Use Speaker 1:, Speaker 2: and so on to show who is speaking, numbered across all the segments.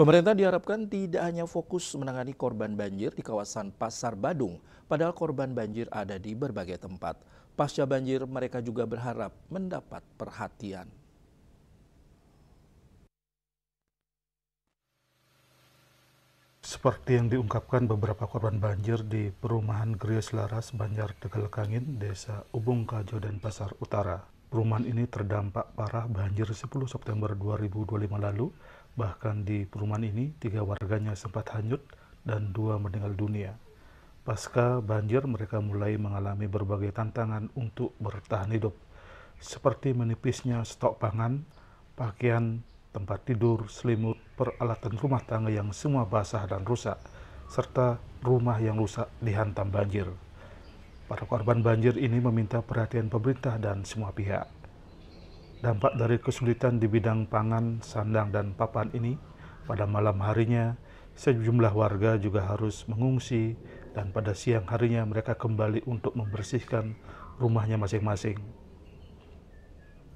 Speaker 1: Pemerintah diharapkan tidak hanya fokus menangani korban banjir di kawasan Pasar Badung, padahal korban banjir ada di berbagai tempat. Pasca banjir, mereka juga berharap mendapat perhatian.
Speaker 2: Seperti yang diungkapkan beberapa korban banjir di perumahan Gria Selaras, Banjar Tegal Kangin, Desa Ubung Kajo, dan Pasar Utara. Perumahan ini terdampak parah banjir 10 September 2025 lalu. Bahkan di perumahan ini 3 warganya sempat hanyut dan 2 meninggal dunia. Pasca banjir, mereka mulai mengalami berbagai tantangan untuk bertahan hidup, seperti menipisnya stok pangan, pakaian, tempat tidur, selimut, peralatan rumah tangga yang semua basah dan rusak, serta rumah yang rusak dihantam banjir. Para korban banjir ini meminta perhatian pemerintah dan semua pihak. Dampak dari kesulitan di bidang pangan, sandang, dan papan ini, pada malam harinya sejumlah warga juga harus mengungsi, dan pada siang harinya mereka kembali untuk membersihkan rumahnya masing-masing.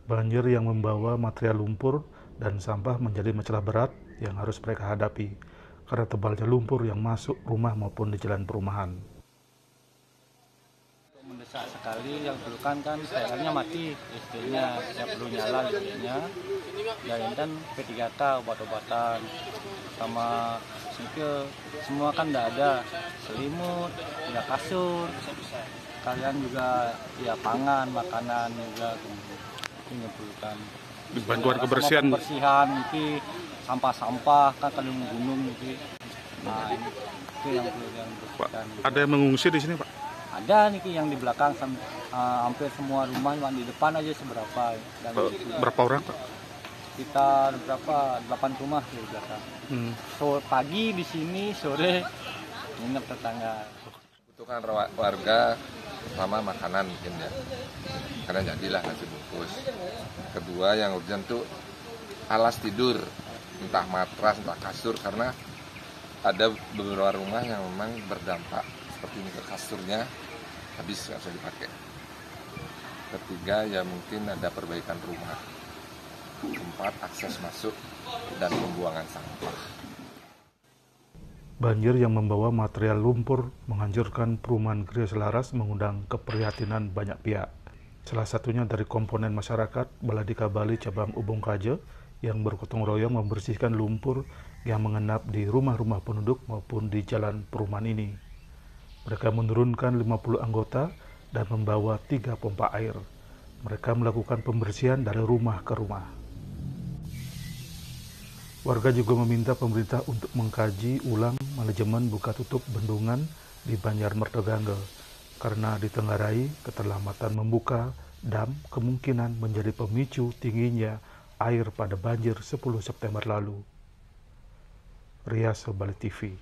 Speaker 2: Banjir yang membawa material lumpur dan sampah menjadi masalah berat yang harus mereka hadapi karena tebalnya lumpur yang masuk rumah maupun di jalan perumahan.
Speaker 3: Mendesak sekali, yang perlu kan PLN-nya mati, listriknya yang perlu nyala listriknya, dan P3K obat-obatan sama sike semua kan tidak ada, selimut, ya kasur, kalian juga ya pangan, makanan juga ini perlukan.
Speaker 2: Bantuan kebersihan,
Speaker 3: ini sampah-sampah kan kalau gunung gitu. Nah itu yang perlu dibersihkan.
Speaker 2: Ada yang mengungsi di sini, Pak?
Speaker 3: Ada nih yang di belakang hampir semua rumah, cuma di depan aja seberapa. Dan
Speaker 2: berapa orang, Pak?
Speaker 3: Kita berapa 8 rumah di belakang. So pagi di sini, sore nginep tetangga.
Speaker 4: Butuhkan warga sama makanan mungkin ya, karena jadilah nasi bungkus. Kedua yang urgent tuh alas tidur, entah matras, entah kasur, karena ada beberapa rumah yang memang berdampak seperti ini, ke kasurnya habis nggak bisa dipakai. Ketiga ya mungkin ada perbaikan rumah, tempat akses masuk dan pembuangan sampah.
Speaker 2: Banjir yang membawa material lumpur menghancurkan perumahan Gria Selaras mengundang keprihatinan banyak pihak. Salah satunya dari komponen masyarakat Baladika Bali Cabang Ubung Kajo yang bergotong royong membersihkan lumpur yang mengendap di rumah-rumah penduduk maupun di jalan perumahan ini. Mereka menurunkan 50 anggota dan membawa 3 pompa air. Mereka melakukan pembersihan dari rumah ke rumah. Warga juga meminta pemerintah untuk mengkaji ulang manajemen buka tutup bendungan di Banjar Mertogangge, karena ditengarai keterlambatan membuka dam kemungkinan menjadi pemicu tingginya air pada banjir 10 September lalu. Rias Bali TV.